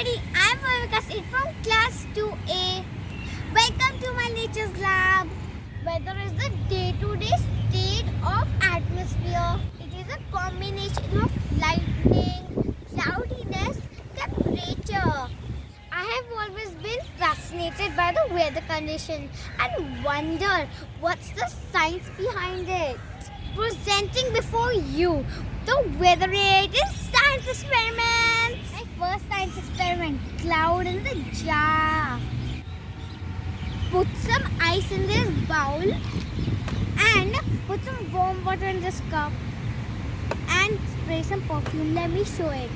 everybody, I'm Viveka Seth from class 2A. Welcome to my nature's lab. Weather is the day-to-day state of atmosphere. It is a combination of lightning, cloudiness, temperature. I have always been fascinated by the weather condition and wonder what's the science behind it. Presenting before you the weather-related science experiments. My first science experiment: cloud in the jar. Put some ice in this bowl and put some warm water in this cup and spray some perfume. Let me show it.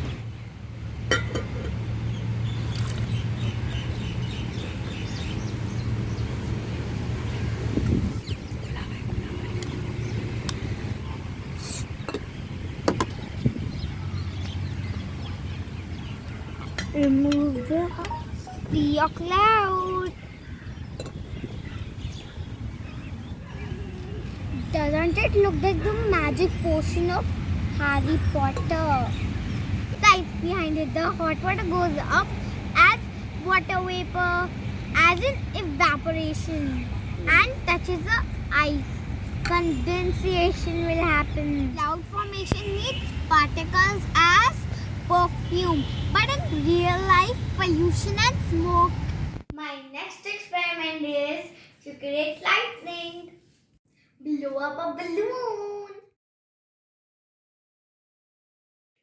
Remove the see your cloud. Doesn't it look like the magic potion of Harry Potter? Science behind it: the hot water goes up as water vapor, as in evaporation, and touches the ice. Condensation will happen. Cloud formation needs particles as perfume, but in real life, pollution and smoke. My next experiment is to create lightning. Blow up a balloon.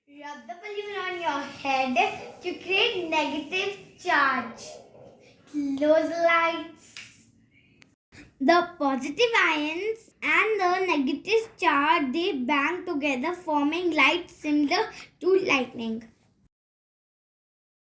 Rub the balloon on your head to create negative charge. Close the lights. The positive ions and the negative charge, they bang together, forming light similar to lightning.